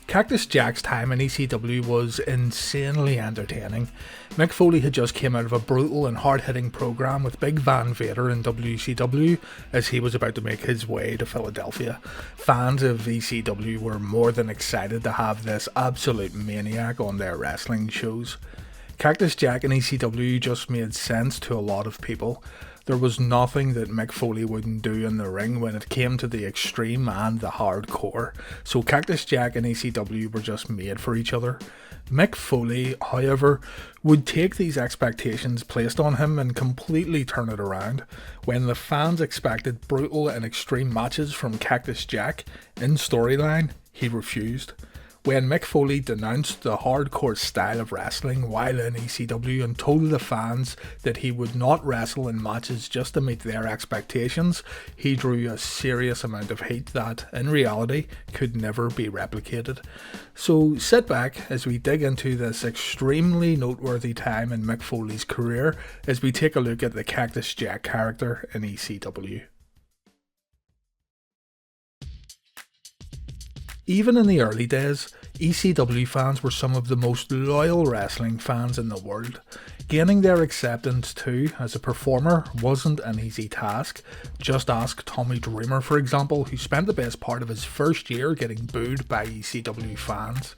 Cactus Jack's time in ECW was insanely entertaining. Mick Foley had just came out of a brutal and hard-hitting program with Big Van Vader in WCW as he was about to make his way to Philadelphia. Fans of ECW were more than excited to have this absolute maniac on their wrestling shows. Cactus Jack in ECW just made sense to a lot of people. There was nothing that Mick Foley wouldn't do in the ring when it came to the extreme and the hardcore, so Cactus Jack and ECW were just made for each other. Mick Foley, however, would take these expectations placed on him and completely turn it around. When the fans expected brutal and extreme matches from Cactus Jack in storyline, he refused. When Mick Foley denounced the hardcore style of wrestling while in ECW and told the fans that he would not wrestle in matches just to meet their expectations, he drew a serious amount of heat that, in reality, could never be replicated. So sit back as we dig into this extremely noteworthy time in Mick Foley's career as we take a look at the Cactus Jack character in ECW. Even in the early days, ECW fans were some of the most loyal wrestling fans in the world. Gaining their acceptance too as a performer wasn't an easy task. Just ask Tommy Dreamer, for example, who spent the best part of his first year getting booed by ECW fans.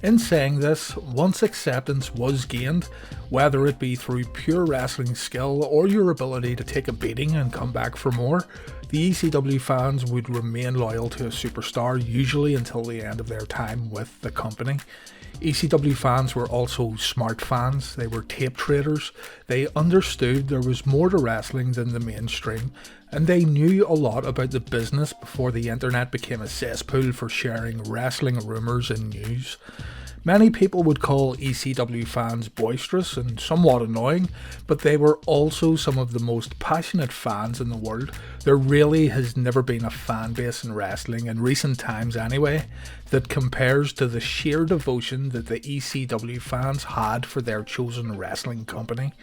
In saying this, once acceptance was gained, whether it be through pure wrestling skill or your ability to take a beating and come back for more, the ECW fans would remain loyal to a superstar, usually until the end of their time with the company. ECW fans were also smart fans. They were tape traders. They understood there was more to wrestling than the mainstream, and they knew a lot about the business before the internet became a cesspool for sharing wrestling rumours and news. Many people would call ECW fans boisterous and somewhat annoying, but they were also some of the most passionate fans in the world. There really has never been a fan base in wrestling, in recent times anyway, that compares to the sheer devotion that the ECW fans had for their chosen wrestling company.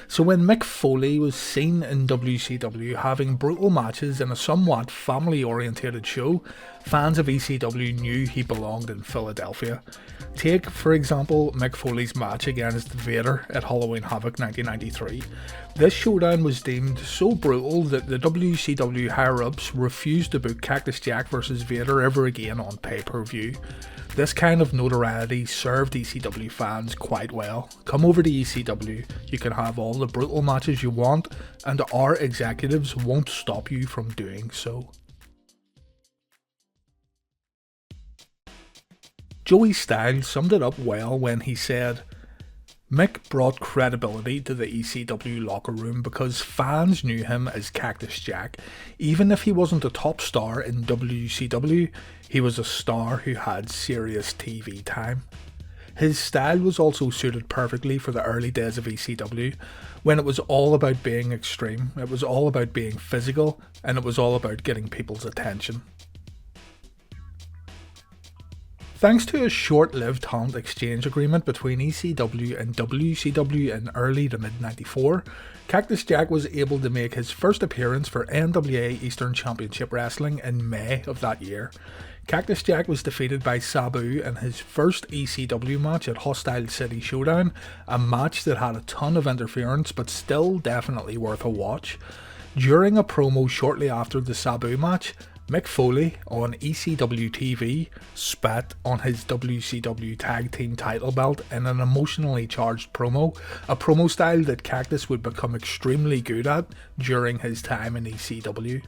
So when Mick Foley was seen in WCW having brutal matches in a somewhat family-orientated show, fans of ECW knew he belonged in Philadelphia. Take, for example, Mick Foley's match against Vader at Halloween Havoc 1993. This showdown was deemed so brutal that the WCW higher-ups refused to book Cactus Jack vs Vader ever again on pay-per-view. This kind of notoriety served ECW fans quite well. Come over to ECW, you can have all the brutal matches you want, and our executives won't stop you from doing so. Joey Styles summed it up well when he said, Mick brought credibility to the ECW locker room because fans knew him as Cactus Jack. Even if he wasn't a top star in WCW, he was a star who had serious TV time. His style was also suited perfectly for the early days of ECW, when it was all about being extreme, it was all about being physical, and it was all about getting people's attention. Thanks to a short-lived talent exchange agreement between ECW and WCW in early to mid-94, Cactus Jack was able to make his first appearance for NWA Eastern Championship Wrestling in May of that year. Cactus Jack was defeated by Sabu in his first ECW match at Hostile City Showdown, a match that had a ton of interference but still definitely worth a watch. During a promo shortly after the Sabu match, Mick Foley on ECW TV spat on his WCW Tag Team title belt in an emotionally charged promo, a promo style that Cactus would become extremely good at during his time in ECW.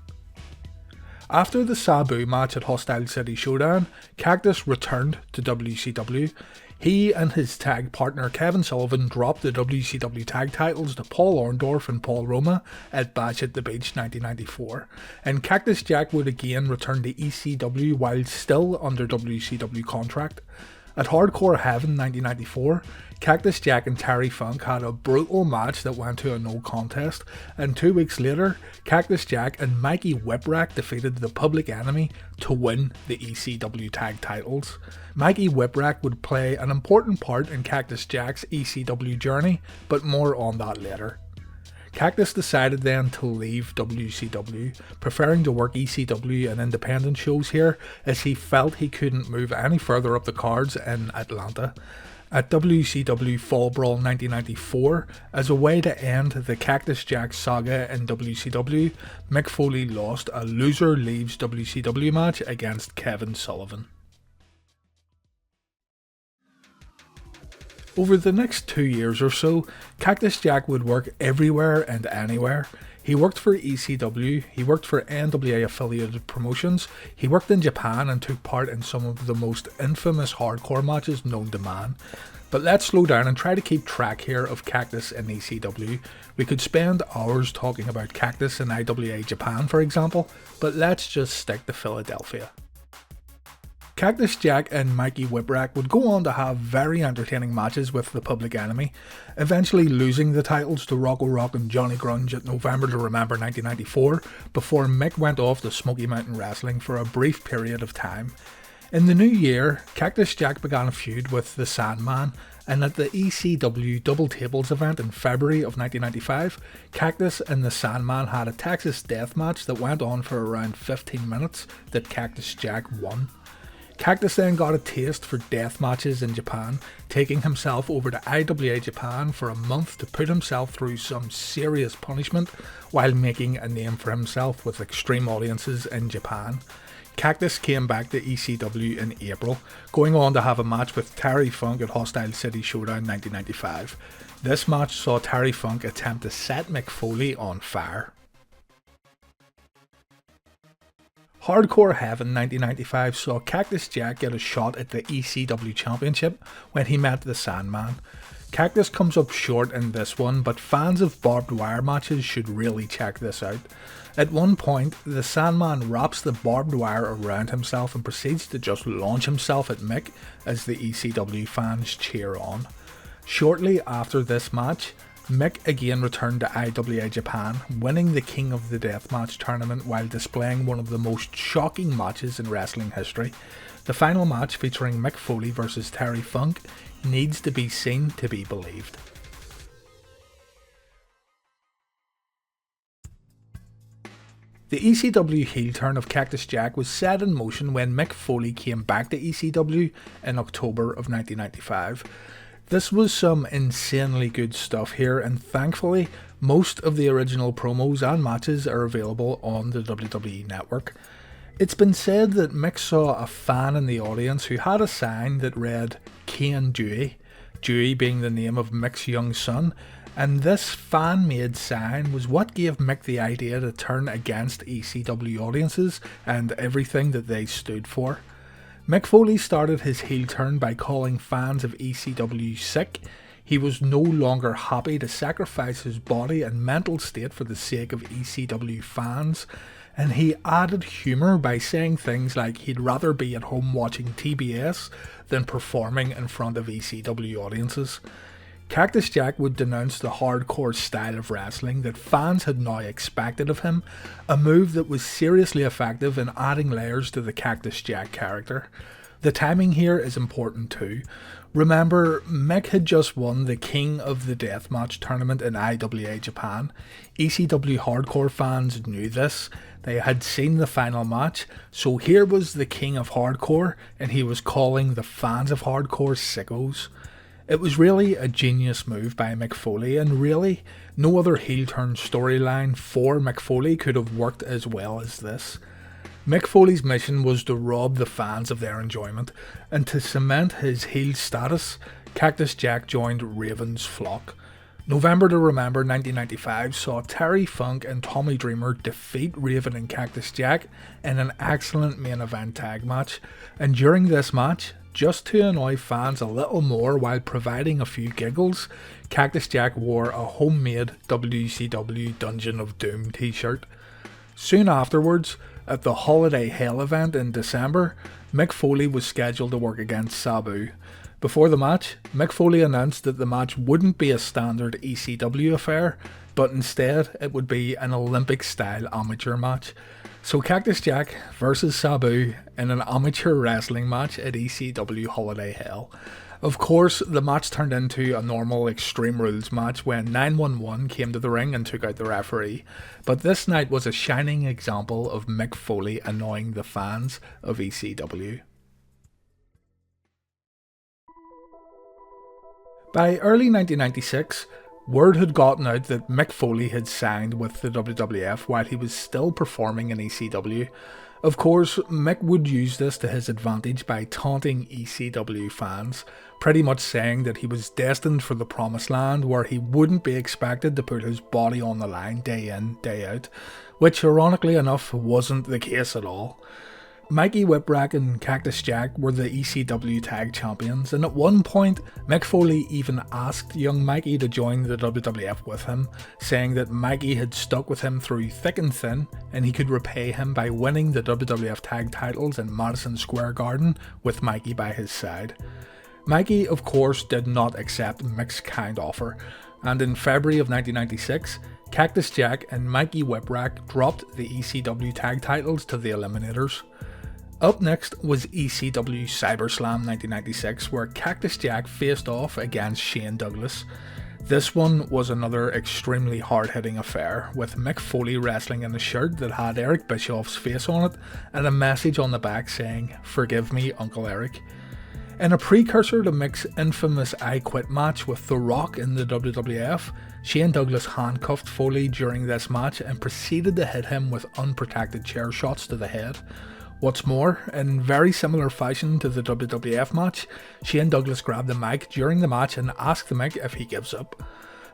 After the Sabu match at Hostile City Showdown, Cactus returned to WCW. He and his tag partner Kevin Sullivan dropped the WCW tag titles to Paul Orndorff and Paul Roma at Bash at the Beach 1994, and Cactus Jack would again return to ECW while still under WCW contract. At Hardcore Heaven 1994, Cactus Jack and Terry Funk had a brutal match that went to a no contest, and 2 weeks later, Cactus Jack and Mikey Whipwreck defeated the Public Enemy to win the ECW tag titles. Mikey Whipwreck would play an important part in Cactus Jack's ECW journey, but more on that later. Cactus decided then to leave WCW, preferring to work ECW and independent shows here as he felt he couldn't move any further up the cards in Atlanta. At WCW Fall Brawl 1994, as a way to end the Cactus Jack saga in WCW, Mick Foley lost a loser leaves WCW match against Kevin Sullivan. Over the next 2 years or so, Cactus Jack would work everywhere and anywhere. He worked for ECW, he worked for NWA affiliated promotions, he worked in Japan and took part in some of the most infamous hardcore matches known to man. But let's slow down and try to keep track here of Cactus in ECW. We could spend hours talking about Cactus in IWA Japan, for example, but let's just stick to Philadelphia. Cactus Jack and Mikey Whipwreck would go on to have very entertaining matches with the Public Enemy, eventually losing the titles to Rocco Rock and Johnny Grunge at November to Remember 1994 before Mick went off to Smoky Mountain Wrestling for a brief period of time. In the new year, Cactus Jack began a feud with the Sandman, and at the ECW Double Tables event in February of 1995, Cactus and the Sandman had a Texas death match that went on for around 15 minutes that Cactus Jack won. Cactus then got a taste for death matches in Japan, taking himself over to IWA Japan for a month to put himself through some serious punishment while making a name for himself with extreme audiences in Japan. Cactus came back to ECW in April, going on to have a match with Terry Funk at Hostile City Showdown 1995. This match saw Terry Funk attempt to set Mick Foley on fire. Hardcore Heaven 1995 saw Cactus Jack get a shot at the ECW Championship when he met the Sandman. Cactus comes up short in this one, but fans of barbed wire matches should really check this out. At one point, the Sandman wraps the barbed wire around himself and proceeds to just launch himself at Mick as the ECW fans cheer on. Shortly after this match, Mick again returned to IWA Japan, winning the King of the Deathmatch tournament while displaying one of the most shocking matches in wrestling history. The final match, featuring Mick Foley vs Terry Funk, needs to be seen to be believed. The ECW heel turn of Cactus Jack was set in motion when Mick Foley came back to ECW in October of 1995. This was some insanely good stuff here, and thankfully most of the original promos and matches are available on the WWE network. It's been said that Mick saw a fan in the audience who had a sign that read Kane Dewey, Dewey being the name of Mick's young son, and this fan-made sign was what gave Mick the idea to turn against ECW audiences and everything that they stood for. Mick Foley started his heel turn by calling fans of ECW sick. He was no longer happy to sacrifice his body and mental state for the sake of ECW fans, and he added humour by saying things like he'd rather be at home watching TBS than performing in front of ECW audiences. Cactus Jack would denounce the hardcore style of wrestling that fans had now expected of him, a move that was seriously effective in adding layers to the Cactus Jack character. The timing here is important too. Remember, Mick had just won the King of the Deathmatch tournament in IWA Japan. ECW hardcore fans knew this. They had seen the final match, so here was the King of Hardcore, and he was calling the fans of hardcore sickos. It was really a genius move by Mick Foley, and really, no other heel turn storyline for Mick Foley could have worked as well as this. Mick Foley's mission was to rob the fans of their enjoyment, and to cement his heel status, Cactus Jack joined Raven's flock. November to Remember 1995 saw Terry Funk and Tommy Dreamer defeat Raven and Cactus Jack in an excellent main event tag match, and during this match, just to annoy fans a little more while providing a few giggles, Cactus Jack wore a homemade WCW Dungeon of Doom t-shirt. Soon afterwards, at the Holiday Hell event in December, Mick Foley was scheduled to work against Sabu. Before the match, Mick Foley announced that the match wouldn't be a standard ECW affair, but instead it would be an Olympic-style amateur match. So Cactus Jack versus Sabu in an amateur wrestling match at ECW Holiday Hell. Of course, the match turned into a normal Extreme Rules match when 911 came to the ring and took out the referee, but this night was a shining example of Mick Foley annoying the fans of ECW. By early 1996, word had gotten out that Mick Foley had signed with the WWF while he was still performing in ECW. Of course, Mick would use this to his advantage by taunting ECW fans, pretty much saying that he was destined for the promised land where he wouldn't be expected to put his body on the line day in, day out, which ironically enough wasn't the case at all. Mikey, Whipwreck and Cactus Jack were the ECW tag champions, and at one point Mick Foley even asked young Mikey to join the WWF with him, saying that Mikey had stuck with him through thick and thin and he could repay him by winning the WWF tag titles in Madison Square Garden with Mikey by his side. Mikey of course did not accept Mick's kind offer, and in February of 1996 Cactus Jack and Mikey Whipwreck dropped the ECW tag titles to the Eliminators. Up next was ECW Cyberslam 1996, where Cactus Jack faced off against Shane Douglas. This one was another extremely hard-hitting affair, with Mick Foley wrestling in a shirt that had Eric Bischoff's face on it and a message on the back saying, "Forgive me, Uncle Eric." In a precursor to Mick's infamous I Quit match with The Rock in the WWF, Shane Douglas handcuffed Foley during this match and proceeded to hit him with unprotected chair shots to the head. What's more, in very similar fashion to the WWF match, Shane Douglas grabbed the mic during the match and asked the Mick if he gives up.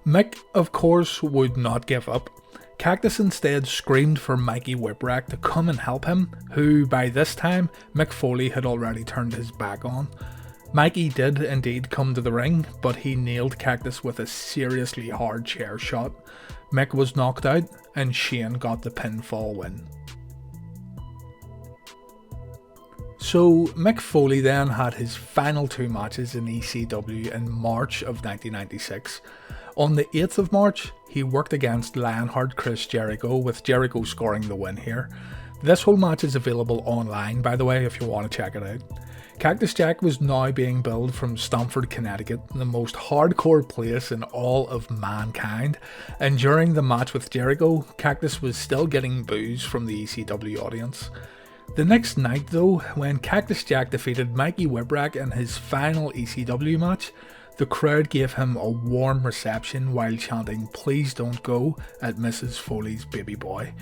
Mick, of course, would not give up. Cactus instead screamed for Mikey Whipwreck to come and help him, who by this time Mick Foley had already turned his back on. Mikey did indeed come to the ring, but he nailed Cactus with a seriously hard chair shot. Mick was knocked out and Shane got the pinfall win. So Mick Foley then had his final two matches in ECW in March of 1996. On the 8th of March, he worked against Lionheart Chris Jericho, with Jericho scoring the win here. This whole match is available online, by the way, if you want to check it out. Cactus Jack was now being billed from Stamford, Connecticut, the most hardcore place in all of mankind, and during the match with Jericho, Cactus was still getting boos from the ECW audience. The next night though, when Cactus Jack defeated Mikey Whipwreck in his final ECW match, the crowd gave him a warm reception while chanting "Please don't go" at Mrs. Foley's baby boy.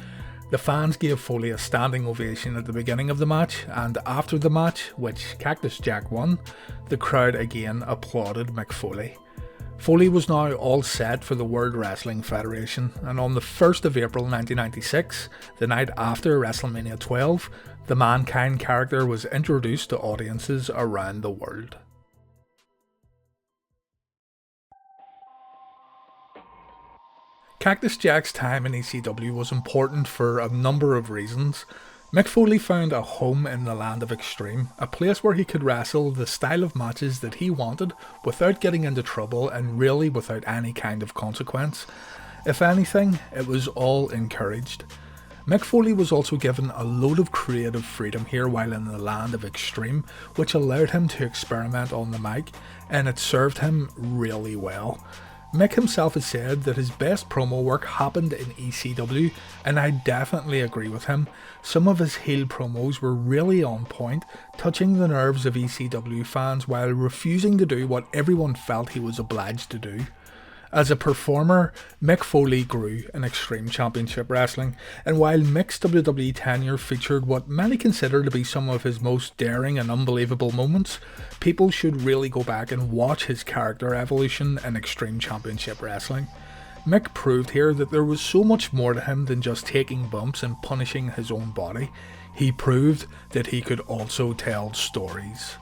The fans gave Foley a standing ovation at the beginning of the match, and after the match, which Cactus Jack won, the crowd again applauded Mick Foley. Foley was now all set for the World Wrestling Federation, and on the 1st of April 1996, the night after WrestleMania 12, the Mankind character was introduced to audiences around the world. Cactus Jack's time in ECW was important for a number of reasons. Mick Foley found a home in the land of Extreme, a place where he could wrestle the style of matches that he wanted without getting into trouble and really without any kind of consequence. If anything, it was all encouraged. Mick Foley was also given a load of creative freedom here while in the land of Extreme, which allowed him to experiment on the mic, and it served him really well. Mick himself has said that his best promo work happened in ECW, and I definitely agree with him. Some of his heel promos were really on point, touching the nerves of ECW fans while refusing to do what everyone felt he was obliged to do. As a performer, Mick Foley grew in Extreme Championship Wrestling, and while Mick's WWE tenure featured what many consider to be some of his most daring and unbelievable moments, people should really go back and watch his character evolution in Extreme Championship Wrestling. Mick proved here that there was so much more to him than just taking bumps and punishing his own body. He proved that he could also tell stories.